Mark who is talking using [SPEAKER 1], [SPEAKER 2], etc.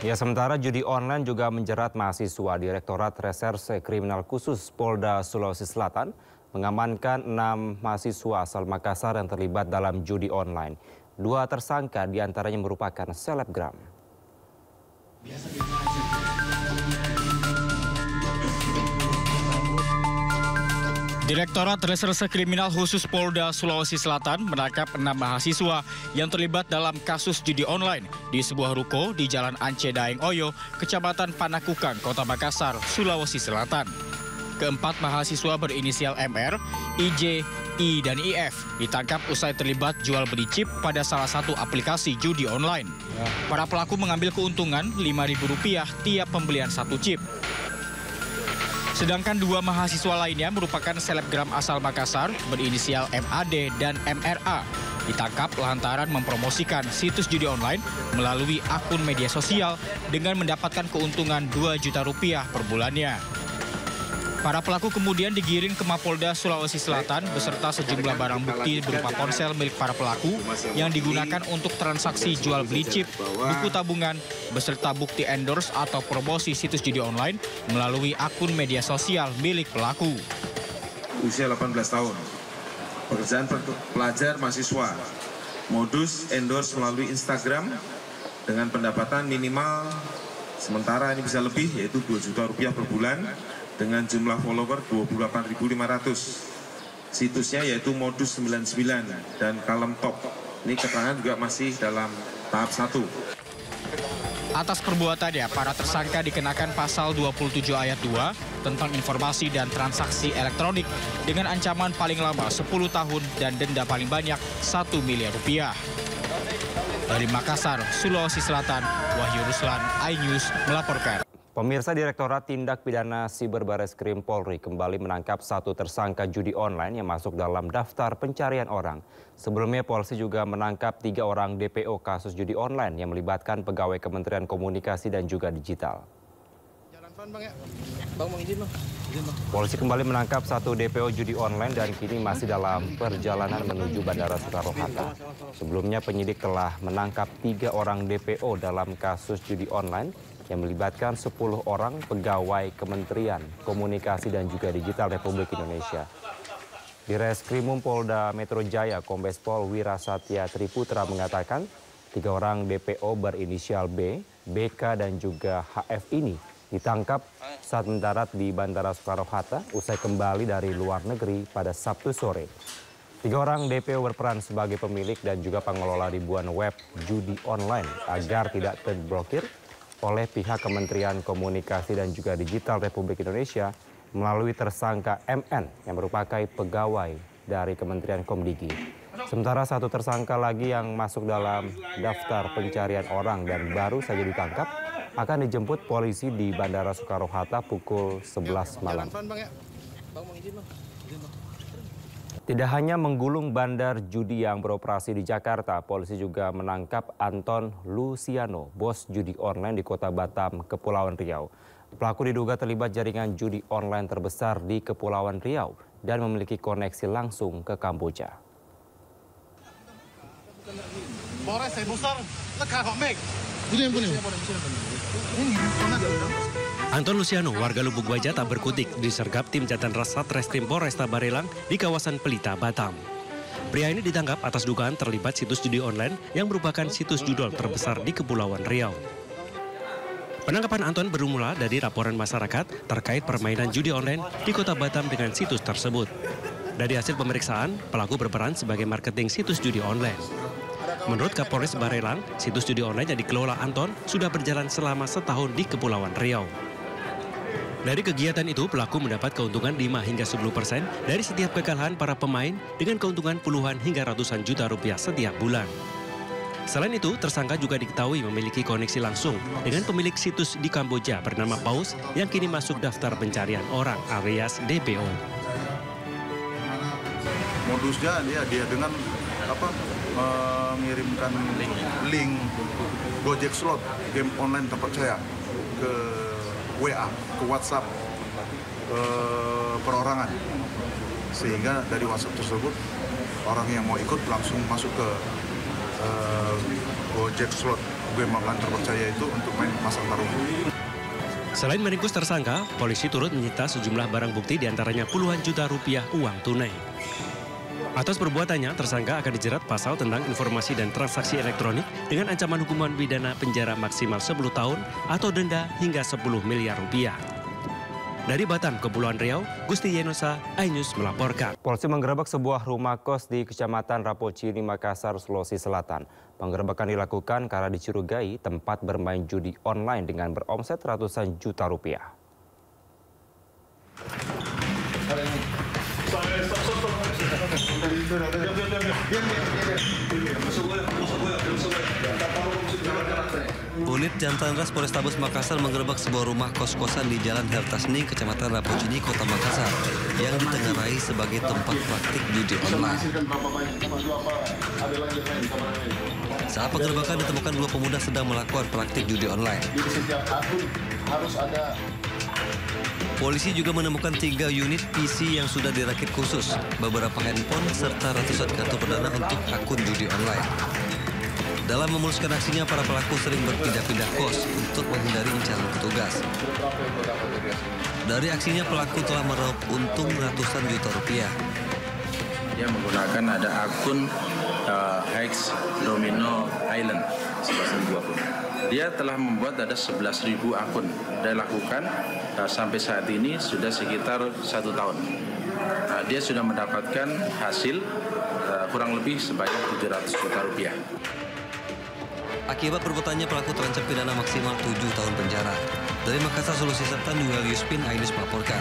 [SPEAKER 1] Ya, sementara judi online juga menjerat mahasiswa. Direktorat Reserse Kriminal Khusus Polda Sulawesi Selatan mengamankan 6 mahasiswa asal Makassar yang terlibat dalam judi online. 2 tersangka diantaranya merupakan selebgram.
[SPEAKER 2] Direktorat Reserse Kriminal Khusus Polda Sulawesi Selatan menangkap 6 mahasiswa yang terlibat dalam kasus judi online di sebuah ruko di Jalan Ance Daeng Oyo, Kecamatan Panakukang, Kota Makassar, Sulawesi Selatan. Keempat mahasiswa berinisial MR, IJ, I, dan IF ditangkap usai terlibat jual beli chip pada salah satu aplikasi judi online. Para pelaku mengambil keuntungan Rp5.000 tiap pembelian satu chip. Sedangkan 2 mahasiswa lainnya merupakan selebgram asal Makassar berinisial MAD dan MRA. Ditangkap lantaran mempromosikan situs judi online melalui akun media sosial dengan mendapatkan keuntungan Rp2 juta per bulannya. Para pelaku kemudian digiring ke Mapolda Sulawesi Selatan beserta sejumlah barang bukti berupa ponsel milik para pelaku yang digunakan untuk transaksi jual beli chip, buku tabungan, beserta bukti endorse atau promosi situs judi online melalui akun media sosial milik pelaku.
[SPEAKER 3] Usia 18 tahun, pekerjaan pelajar mahasiswa, modus endorse melalui Instagram dengan pendapatan minimal sementara ini bisa lebih yaitu Rp2 juta per bulan, dengan jumlah follower 28.500. Situsnya yaitu Modus 99 dan Kalem Top. Ini keterangan juga masih dalam tahap 1.
[SPEAKER 2] Atas perbuatannya, para tersangka dikenakan pasal 27 ayat 2 tentang informasi dan transaksi elektronik dengan ancaman paling lama 10 tahun dan denda paling banyak Rp1 miliar. Dari Makassar, Sulawesi Selatan, Wahyu Ruslan, iNews melaporkan.
[SPEAKER 1] Pemirsa, Direktorat Tindak Pidana Siber Bareskrim Polri kembali menangkap 1 tersangka judi online yang masuk dalam daftar pencarian orang. Sebelumnya Polisi juga menangkap 3 orang DPO kasus judi online yang melibatkan pegawai Kementerian Komunikasi dan juga Digital. Polisi kembali menangkap 1 DPO judi online dan kini masih dalam perjalanan menuju Bandara Soekarno-Hatta. Sebelumnya penyidik telah menangkap 3 orang DPO dalam kasus judi online yang melibatkan 10 orang pegawai Kementerian Komunikasi dan juga Digital Republik Indonesia. Di Reskrimum Polda Metro Jaya, Kombes Pol Wirasatya Triputra mengatakan 3 orang DPO berinisial B, BK dan juga HF ini ditangkap saat mendarat di Bandara Soekarno-Hatta usai kembali dari luar negeri pada Sabtu sore. 3 orang DPO berperan sebagai pemilik dan juga pengelola ribuan web judi online agar tidak terblokir oleh pihak Kementerian Komunikasi dan juga Digital Republik Indonesia melalui tersangka MN yang merupakan pegawai dari Kementerian Komdigi. Sementara 1 tersangka lagi yang masuk dalam daftar pencarian orang dan baru saja ditangkap akan dijemput polisi di Bandara Soekarno-Hatta pukul 11 malam. Tidak hanya menggulung bandar judi yang beroperasi di Jakarta, polisi juga menangkap Anton Luciano, bos judi online di Kota Batam, Kepulauan Riau. Pelaku diduga terlibat jaringan judi online terbesar di Kepulauan Riau dan memiliki koneksi langsung ke Kamboja.
[SPEAKER 4] Anton Luciano, warga Lubuk Baja, tak berkutik disergap tim Jatan Ras Satreskrim Polresta Barelang di kawasan Pelita, Batam. Pria ini ditangkap atas dugaan terlibat situs judi online yang merupakan situs judol terbesar di Kepulauan Riau. Penangkapan Anton bermula dari laporan masyarakat terkait permainan judi online di Kota Batam dengan situs tersebut. Dari hasil pemeriksaan, pelaku berperan sebagai marketing situs judi online. Menurut Kapolres Barelang, situs judi online yang dikelola Anton sudah berjalan selama setahun di Kepulauan Riau. Dari kegiatan itu, pelaku mendapat keuntungan 5 hingga 10% dari setiap kekalahan para pemain dengan keuntungan puluhan hingga ratusan juta rupiah setiap bulan. Selain itu, tersangka juga diketahui memiliki koneksi langsung dengan pemilik situs di Kamboja bernama Paus yang kini masuk daftar pencarian orang alias DPO.
[SPEAKER 5] Modusnya dia dengan mengirimkan link Gojek Slot, game online terpercaya ke WA, ke WhatsApp perorangan, sehingga dari WhatsApp tersebut orang yang mau ikut langsung masuk ke Gojek Slot game online terpercaya itu untuk main pasang taruhan.
[SPEAKER 4] Selain meringkus tersangka, polisi turut menyita sejumlah barang bukti diantaranya puluhan juta rupiah uang tunai. Atas perbuatannya, tersangka akan dijerat pasal tentang informasi dan transaksi elektronik dengan ancaman hukuman pidana penjara maksimal 10 tahun atau denda hingga 10 miliar rupiah. Dari Batam, Kepulauan Riau, Gusti Yenosa, iNews melaporkan.
[SPEAKER 1] Polisi menggerebek sebuah rumah kos di Kecamatan Rapocini, Makassar, Sulawesi Selatan. Penggerebekan dilakukan karena dicurigai tempat bermain judi online dengan beromset ratusan juta rupiah.
[SPEAKER 6] Unit Jantanras Polrestabes Makassar menggerebek sebuah rumah kos-kosan di Jalan Hertasning, Kecamatan Rapocini, Kota Makassar, yang ditengarai sebagai tempat praktik judi online. Saat penggerebekan ditemukan dua pemuda sedang melakukan praktik judi online. Polisi juga menemukan 3 unit PC yang sudah dirakit khusus, beberapa handphone, serta ratusan kartu perdana untuk akun judi online. Dalam memuluskan aksinya, para pelaku sering berpindah-pindah kos untuk menghindari incaran petugas. Dari aksinya, pelaku telah meraup untung ratusan juta rupiah.
[SPEAKER 7] Dia menggunakan ada akun Hex Domino Island 1120. Dia telah membuat ada 11.000 akun. Dia lakukan sampai saat ini sudah sekitar 1 tahun. Dia sudah mendapatkan hasil kurang lebih sebanyak 700 juta rupiah.
[SPEAKER 6] Akibat perbuatannya, pelaku terancam pidana maksimal 7 tahun penjara. Dari Makassar, Sulawesi Selatan, Yuel Yuspin, iNews melaporkan.